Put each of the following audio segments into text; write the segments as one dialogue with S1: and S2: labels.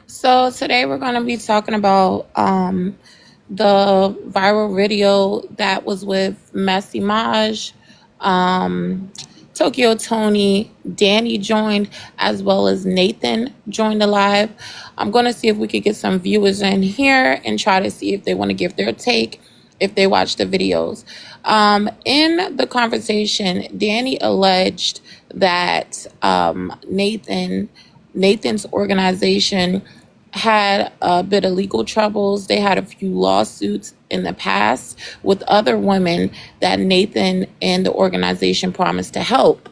S1: So today we're going to be talking about the viral video that was with Messy Maj, um, Tokyo Tony, Danny joined, as well as Nathan joined the live. I'm going to see if we could get some viewers in here and try to see if they want to give their take if they watch the videos. In the conversation, Danny alleged that Nathan's organization had a bit of legal troubles. They had a few lawsuits in the past with other women that Nathan and the organization promised to help.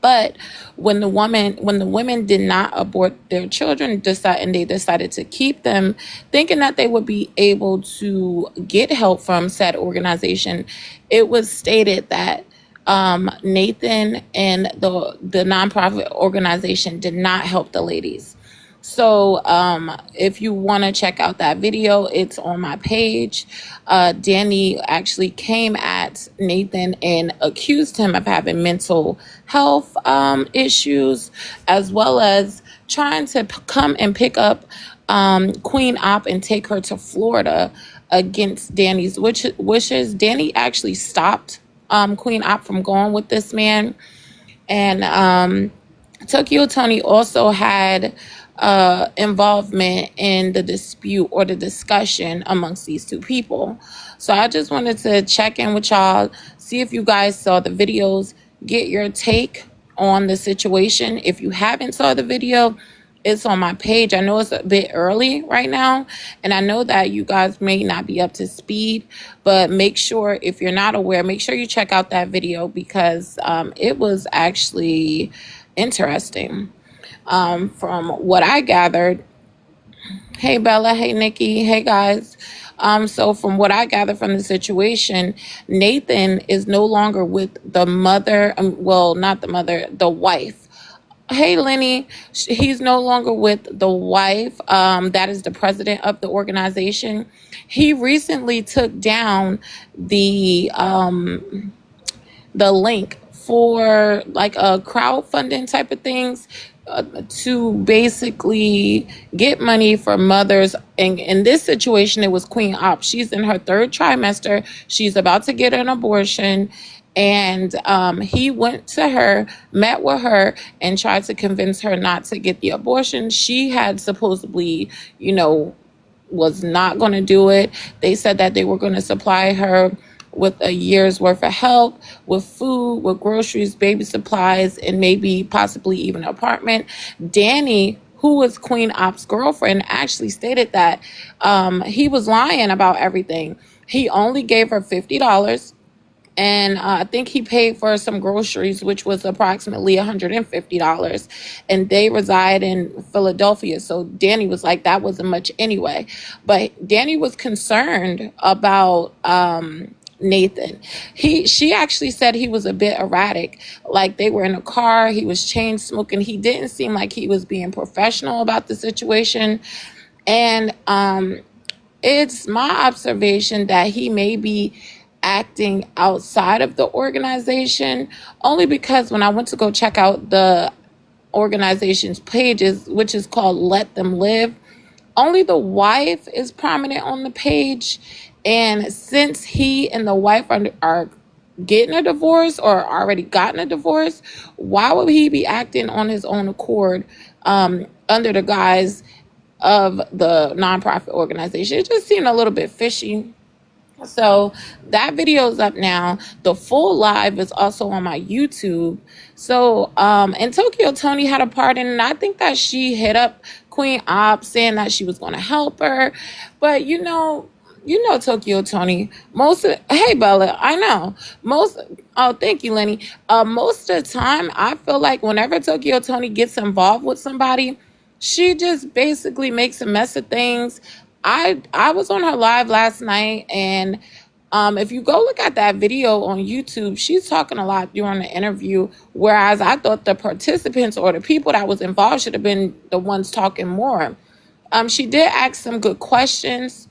S1: But when the women did not abort their children, and they decided to keep them, thinking that they would be able to get help from said organization, it was stated that Nathan and the nonprofit organization did not help the ladies. So if you want to check out that video, it's on my page. Danny actually came at Nathan and accused him of having mental health issues, as well as trying to come and pick up Queen Op and take her to Florida against Danny's wishes. Danny actually stopped Queen Op from going with this man. And Tokyo Tony also had involvement in the dispute or the discussion amongst these two people. So I just wanted to check in with y'all, see if you guys saw the videos, get your take on the situation. If you haven't saw the video, it's on my page. I know it's a bit early right now, and I know that you guys may not be up to speed, but make sure, if you're not aware, make sure you check out that video because it was actually interesting. From what I gathered, hey Bella, hey Nikki, hey guys. So from what I gathered from the situation, Nathan is no longer with the mother, well, not the mother, the wife. Hey Lenny, he's no longer with the wife. That is the president of the organization. He recently took down the link for like a crowdfunding type of things, to basically get money for mothers. And in this situation, it was Queen Op. She's in her third trimester. She's about to get an abortion. And he went to her, met with her, and tried to convince her not to get the abortion. She had supposedly, was not going to do it. They said that they were going to supply her with a year's worth of help, with food, with groceries, baby supplies, and maybe possibly even an apartment. Danny, who was Queen Op's girlfriend, actually stated that he was lying about everything. He only gave her $50. And I think he paid for some groceries, which was approximately $150. And they reside in Philadelphia. So Danny was like, that wasn't much anyway. But Danny was concerned about Nathan. She actually said he was a bit erratic. Like they were in a car, he was chain smoking. He didn't seem like he was being professional about the situation. And it's my observation that he may be acting outside of the organization, only because when I went to go check out the organization's pages, which is called Let Them Live, only the wife is prominent on the page. And since he and the wife are getting a divorce or already gotten a divorce, why would he be acting on his own accord under the guise of the nonprofit organization? It just seemed a little bit fishy. So that video is up now. The full live is also on my YouTube. So, and Tokyo Tony had a part in it. I think that she hit up Queen Op saying that she was going to help her. But Tokyo Tony, hey Bella, I know oh, thank you, Lenny. Most of the time, I feel like whenever Tokyo Tony gets involved with somebody, she just basically makes a mess of things. I was on her live last night, and if you go look at that video on YouTube, she's talking a lot during the interview, whereas I thought the participants or the people that was involved should have been the ones talking more. She did ask some good questions.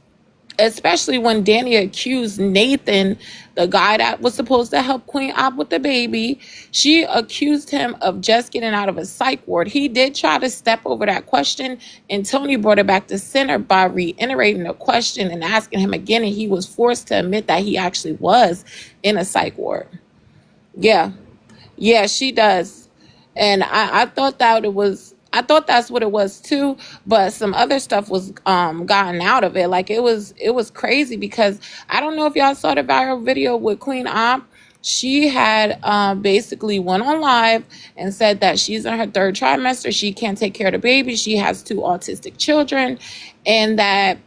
S1: especially when Danny accused Nathan, the guy that was supposed to help Queen Op with the baby. She accused him of just getting out of a psych ward. He did try to step over that question, and Toni brought it back to center by reiterating the question and asking him again, and he was forced to admit that he actually was in a psych ward. Yeah, yeah, she does. And I thought that it was, I thought that's what it was too, but some other stuff was gotten out of it. Like it was crazy because I don't know if y'all saw the viral video with Queen Op. She had basically went on live and said that she's in her third trimester. She can't take care of the baby. She has two autistic children, and that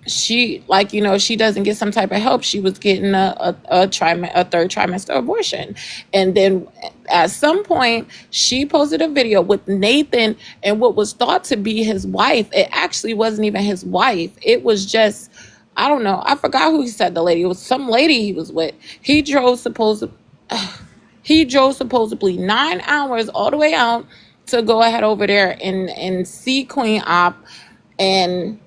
S1: she, like, she doesn't get some type of help. She was getting a third trimester abortion. And then at some point she posted a video with Nathan and what was thought to be his wife. It actually wasn't even his wife. It was just, I don't know, I forgot who he said, the lady, it was some lady he was with. He drove supposedly 9 hours all the way out to go ahead over there and see Queen Op. And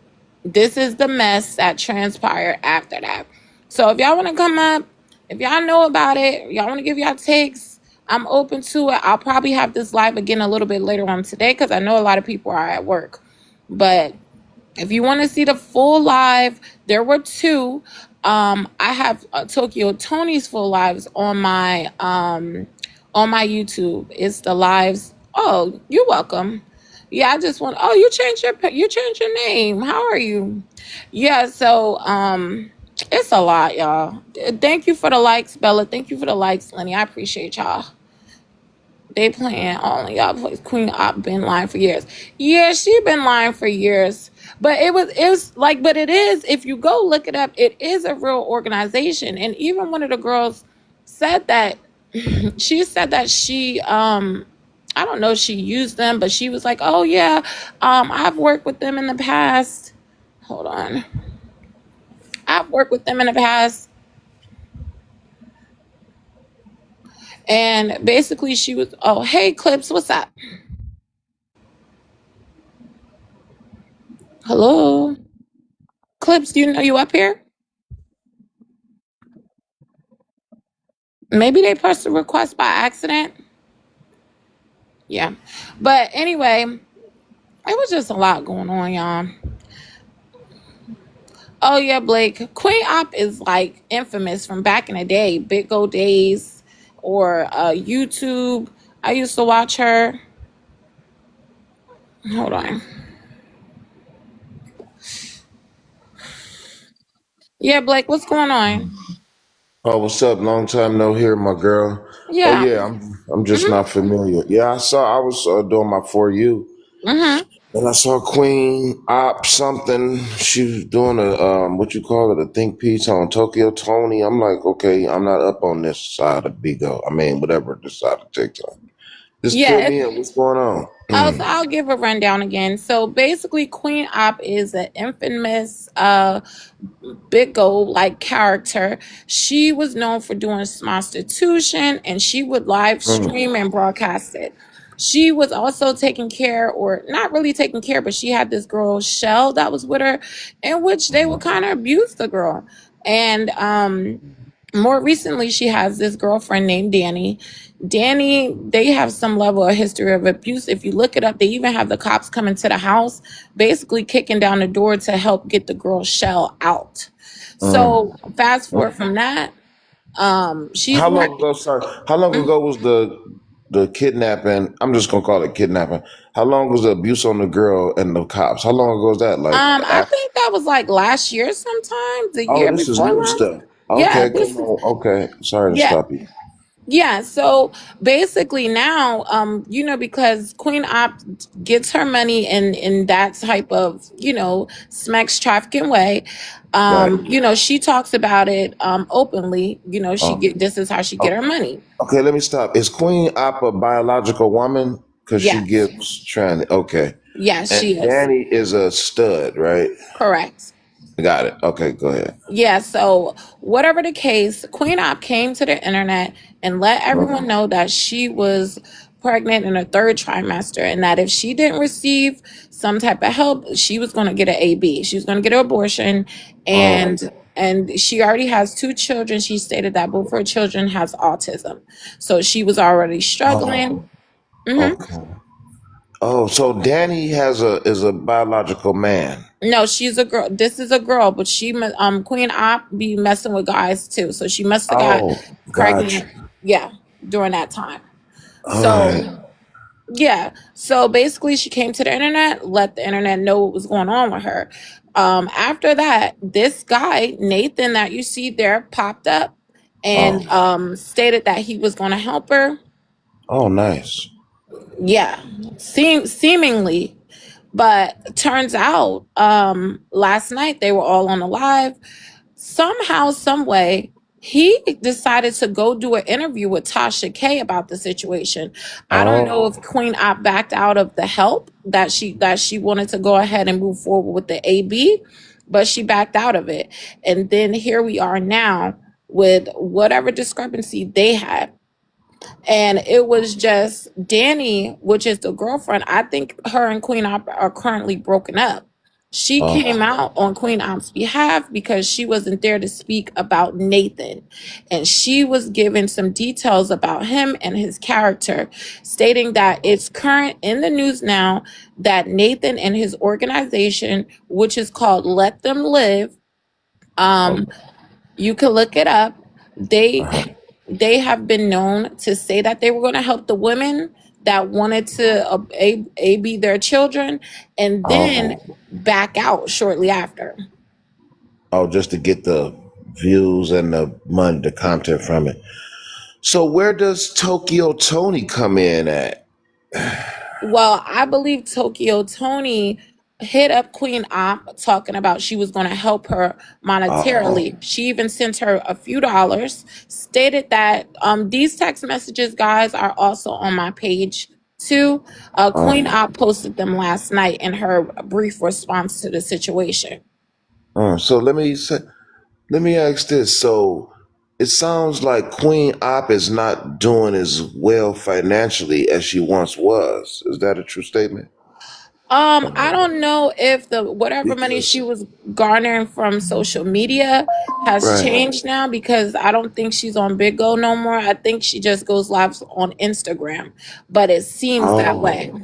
S1: this is the mess that transpired after that. So if y'all want to come up, if y'all know about it, y'all want to give y'all takes, I'm open to it. I'll probably have this live again a little bit later on today because I know a lot of people are at work. But if you want to see the full live, there were two. I have Tokyo Tony's full lives on my YouTube. It's the lives. Oh, you're welcome. Yeah, I just want. Oh, you changed your name. How are you? Yeah, so it's a lot, y'all. Thank you for the likes, Bella. Thank you for the likes, Lenny. I appreciate y'all. They playing only y'all plays Queen Op been lying for years. Yeah, she been lying for years. But it was like, but it is, if you go look it up, it is a real organization. And even one of the girls said that she said that she I don't know if she used them, but she was like, oh yeah, I've worked with them in the past. Hold on. I've worked with them in the past. And basically she was, oh, hey Clips, what's up? Hello? Clips, do you know you up here? Maybe they pressed the request by accident. Yeah. But anyway, it was just a lot going on, y'all. Oh yeah, Blake. Queen Op is like infamous from back in the day, Big O days, or YouTube. I used to watch her. Hold on. Yeah, Blake, what's going on?
S2: Oh, what's up? Long time no hear, my girl. Oh
S1: Yeah.
S2: yeah, I'm just
S1: Mhm.
S2: not familiar. Yeah, I was doing my For You,
S1: Mhm.
S2: and I saw Queen Op something. She was doing a what you call it, a think piece on Tokyo Tony. I'm like, okay, I'm not up on this side of Bigo. I mean, whatever, this side of TikTok. Just fill
S1: Yeah.
S2: me in. What's going on?
S1: So I'll give a rundown again. So basically, Queen Op is an infamous big old like character. She was known for doing prostitution, and she would live
S2: Mm,
S1: stream and broadcast it. She was also taking care, or not really taking care, but she had this girl Shell that was with her, in which they would kind of abuse the girl. And more recently, she has this girlfriend named Dani. Dani, they have some level of history of abuse. If you look it up, they even have the cops coming to the house, basically kicking down the door to help get the girl Shell out. So
S2: mm.
S1: fast forward from that, she's
S2: How
S1: one.
S2: long ago? Sorry, how long ago was the kidnapping? I'm just gonna call it kidnapping. How long was the abuse on the girl and the cops? How long ago was that? Like,
S1: I think that was like last year sometime, the
S2: oh,
S1: year
S2: this is
S1: before
S2: new
S1: last.
S2: stuff.
S1: Yeah,
S2: Okay,
S1: this
S2: come
S1: is,
S2: on. Okay, sorry to
S1: yeah.
S2: stop you.
S1: Yeah, so basically now, because Queen Op gets her money in that type of, sex trafficking way.
S2: Right.
S1: She talks about it openly. She
S2: Oh,
S1: get this is how she get
S2: oh,
S1: her money.
S2: okay. Let me stop. Is Queen Op a biological woman? Because she
S1: Yes,
S2: gives trans. Okay,
S1: yes,
S2: and
S1: she is
S2: Danny is a stud, right?
S1: correct.
S2: Got it. Okay, go ahead.
S1: Yeah, so whatever the case, Queen Op came to the internet and let everyone
S2: Mhm.
S1: know that she was pregnant in her third trimester, and that if she didn't receive some type of help, she was going to get an AB. She was going to get an abortion,
S2: Oh,
S1: and she already has two children. She stated that both her children has autism, so she was already struggling.
S2: oh,
S1: Hmm.
S2: okay. Oh, so Danny has a is a biological man.
S1: No, she's a girl. This is a girl, but Queen Op be messing with guys too. So she must have got
S2: Oh, gotcha.
S1: pregnant, yeah, during that time.
S2: All right.
S1: So yeah, so basically she came to the internet, let the internet know what was going on with her. After that, this guy Nathan that you see there popped up and
S2: Oh,
S1: stated that he was going to help her.
S2: oh, nice.
S1: Yeah, seemingly. But turns out, last night they were all on a live. Somehow, some way, he decided to go do an interview with Tasha K about the situation. I don't know if
S2: Oh,
S1: Queen Op backed out of the help that she wanted to go ahead and move forward with the AB, but she backed out of it. And then here we are now with whatever discrepancy they had, and it was just Dani, which is the girlfriend. I think her and Queen Op are currently broken up. She came
S2: oh,
S1: out on Queen Op's behalf because she wasn't there to speak about Nathan. And she was given some details about him and his character, stating that it's current in the news now that Nathan and his organization, which is called Let Them Live, um,
S2: okay.
S1: you can look it up. They
S2: Uh-huh.
S1: they have been known to say that they were going to help the women that wanted to AB their children, and then
S2: Oh,
S1: back out shortly after.
S2: oh, just to get the views and the money, the content from it. So where does Tokyo Tony come in at?
S1: Well, I believe Tokyo Tony hit up Queen Op talking about she was going to help her
S2: Oh,
S1: monetarily. She even sent her a few dollars, stated that these text messages, guys, are also on my page too. Queen
S2: oh,
S1: Op posted them last night in her brief response to the situation.
S2: so let me ask this. So it sounds like Queen Op is not doing as well financially as she once was. Is that a true statement?
S1: I don't know if the whatever money she
S2: Because
S1: was garnering from social media has
S2: right.
S1: changed now, because I don't think she's on Big Go no more. I think she just goes live on Instagram, but it seems that way.
S2: Oh,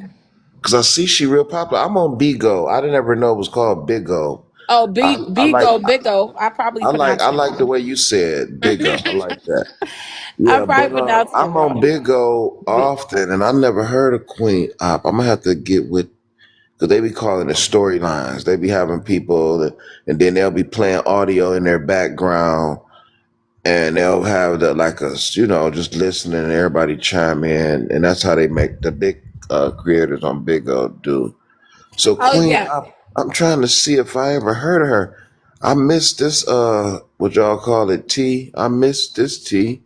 S2: because I see she real popular. I'm on Bigo. I didn't ever know it was called Bigo.
S1: Oh,
S2: I like
S1: Big Go. I probably
S2: I
S1: pronounced it
S2: like the
S1: wrong.
S2: way you said Bigo. I like that.
S1: I
S2: Yeah, but
S1: probably pronounced it
S2: I'm on
S1: wrong.
S2: Bigo
S1: Big.
S2: often, and I never heard of Queen Op. I'm gonna have to get with because they be calling it storylines. They be having people, and then they'll be playing audio in their background, and they'll have the like us, you know, just listening and everybody chime in, and that's how they make the big creators on Bigo do. So
S1: Oh
S2: Queen,
S1: yeah.
S2: I'm trying to see if I ever heard of her. I missed this what y'all call it T. I missed this T.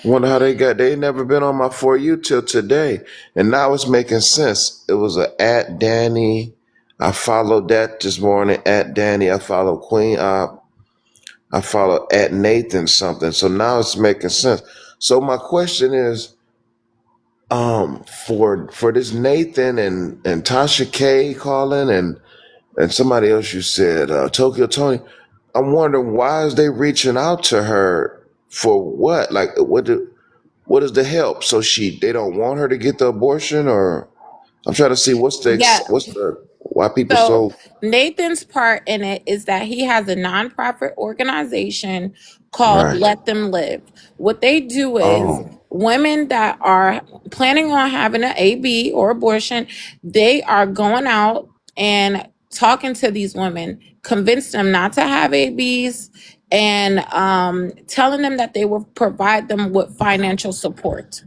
S2: Wonder how they never been on my for you till today. And now it's making sense. It was a at Danny. I followed that this morning at Danny. I followed Queen I followed at Nathan something. So now it's making sense. So my question is, for this Nathan and Tasha K calling and somebody else you said, Tokyo Tony. I'm wondering why is they reaching out to her for what? Like what is the help? So they don't want her to get the abortion, or I'm trying to see
S1: Yeah.
S2: what's the why people
S1: So
S2: so
S1: Nathan's part in it is that he has a nonprofit organization called
S2: right.
S1: Let Them Live. What they do is
S2: Oh,
S1: women that are planning on having an AB or abortion, they are going out and talking to these women, convince them not to have ABs, and telling them that they will provide them with financial support.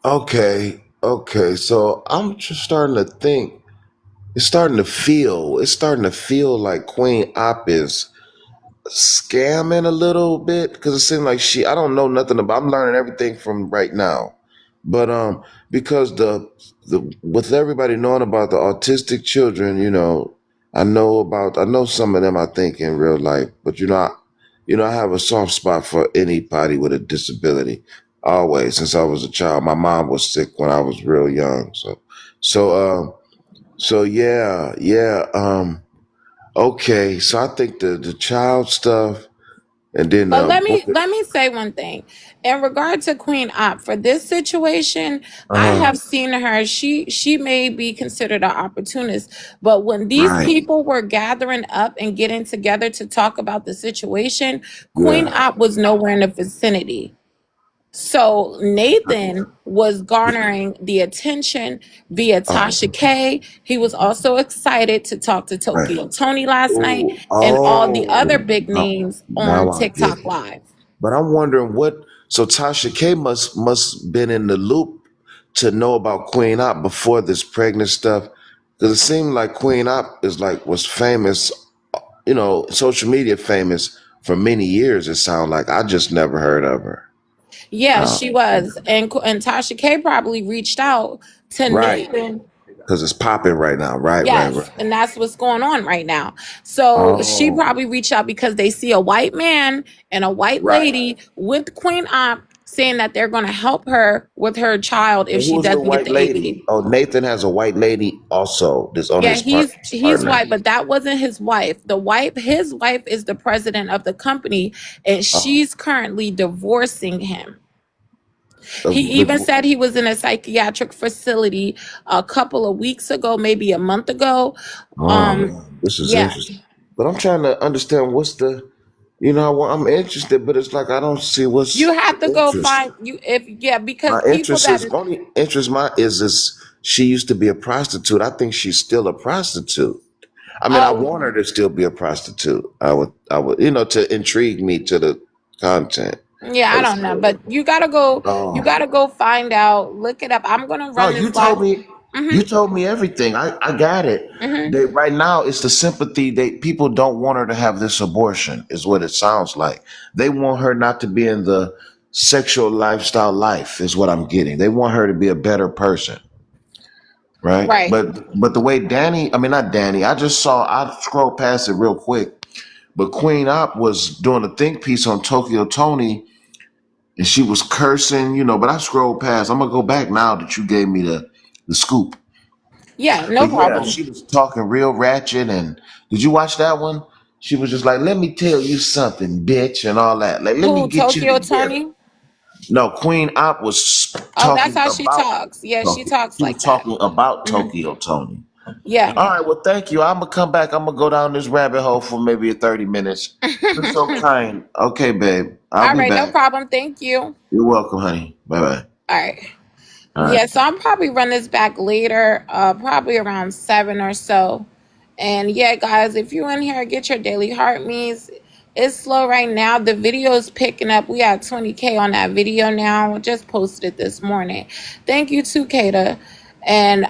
S2: okay, okay. So I'm just starting to think. It's starting to feel like Queen Op is scamming a little bit because it seemed like I don't know nothing about. I'm learning everything from right now, but because the with everybody knowing about the autistic children, you know, I know some of them. I think in real life, but I have a soft spot for anybody with a disability. always since I was a child. My mom was sick when I was real young, so so yeah, yeah. Okay, so I think the child stuff, and then
S1: But let
S2: what
S1: me let me say one thing. In regard to Queen Op, for this situation, I
S2: uh
S1: have seen her. She may be considered an opportunist, but when these
S2: right,
S1: people were gathering up and getting together to talk about the situation, Queen
S2: yeah,
S1: Op was nowhere in the vicinity. So Nathan was garnering the attention via Tasha
S2: oh,
S1: K. He was also excited to talk to
S2: right.
S1: Tokyo Tony last night
S2: Oh,
S1: and all the other
S2: oh,
S1: big
S2: now,
S1: names on
S2: now I get
S1: TikTok
S2: it.
S1: Live.
S2: But I'm wondering what. So Tasha K must been in the loop to know about Queen Op before this pregnant stuff, because it seemed like Queen Op is like was famous, social media famous for many years. It sounded like I just never heard of her.
S1: Yeah,
S2: Uh,
S1: she was. And Tasha K probably reached out to
S2: right,
S1: Nathan.
S2: because it's popping right now. Right, right,
S1: Yes,
S2: right.
S1: and that's what's going on right now. So she
S2: Oh,
S1: probably reached out because they see a white man and a white
S2: right.
S1: lady with Queen Op saying that they're going to help her with her child if
S2: And
S1: she
S2: who's the
S1: doesn't get
S2: white
S1: the ABD.
S2: lady? Oh, Nathan has a white lady also. This on
S1: Yeah,
S2: his
S1: he's
S2: partner.
S1: white, but that wasn't his wife. His wife is the president of the company, and
S2: Oh,
S1: she's currently divorcing him. He even
S2: the,
S1: said he was in a psychiatric facility a couple of weeks ago, maybe a month ago.
S2: oh
S1: Um,
S2: man, this is
S1: yeah,
S2: interesting. But I'm trying to understand what's the, I'm interested, but it's like I don't see
S1: you
S2: what's
S1: have to
S2: the
S1: go
S2: interest.
S1: find you if yeah because
S2: My
S1: people
S2: interest
S1: that
S2: is only interest. My is she used to be a prostitute. I think she's still a prostitute. I mean, I
S1: oh
S2: want her to still be a prostitute. I would, to intrigue me to the content.
S1: yeah I
S2: But
S1: don't know, but you
S2: oh,
S1: gotta go find out, look it up. I'm gonna
S2: no,
S1: run this live.
S2: you
S1: Mm-hmm,
S2: told me everything. I got it.
S1: mm-hmm.
S2: They right now it's the sympathy. People don't want her to have this abortion, is what it sounds like. They want her not to be in the sexual lifestyle life, is what I'm getting. They want her to be a better person, right?
S1: Right.
S2: But the way Danny, I mean not Danny, I scrolled past it real quick. But Queen Op was doing a think piece on Tokyo Tony and she was cursing, but I scrolled past. I'm gonna go back now that you gave me the scoop.
S1: Yeah, no
S2: But yeah,
S1: problem.
S2: she was talking real ratchet. And did you watch that one? She was just like, "Let me tell you something, bitch," and all that. Like, let me
S1: Who,
S2: get you
S1: Tokyo
S2: together.
S1: Tony?
S2: No, Queen Op was
S1: Oh, that's
S2: talking
S1: how she
S2: about
S1: talks. Yeah, she
S2: Tokyo.
S1: talks
S2: She
S1: like
S2: was
S1: that.
S2: talking about
S1: Hmm.
S2: Tokyo Tony.
S1: Yeah.
S2: All right, well, thank you. I'm gonna come back. I'm gonna go down this rabbit hole for maybe 30 minutes. You're so kind. Okay, babe. I'll
S1: All
S2: be
S1: right, no
S2: back.
S1: problem. Thank you.
S2: You're welcome, honey. Bye bye.
S1: All right.
S2: All right.
S1: Yeah, so I'll probably run this back later, probably around 7 or so. And yeah, guys, if you in here, get your daily heart means. It's slow right now. The video is picking up. We have 20K on that video now. I just posted it this morning. Thank you to Kata. And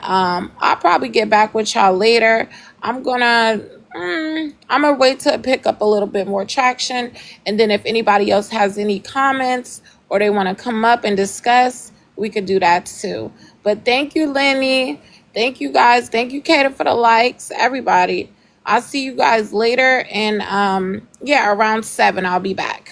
S1: I'll probably get back with y'all later. I'm gonna I'm gonna wait to pick up a little bit more traction. And then if anybody else has any comments or they want to come up and discuss, we could do that too. But thank you, Lenny. Thank you guys. Thank you, Kata, for the likes. Everybody. I'll see you guys later. And yeah, around 7, I'll be back.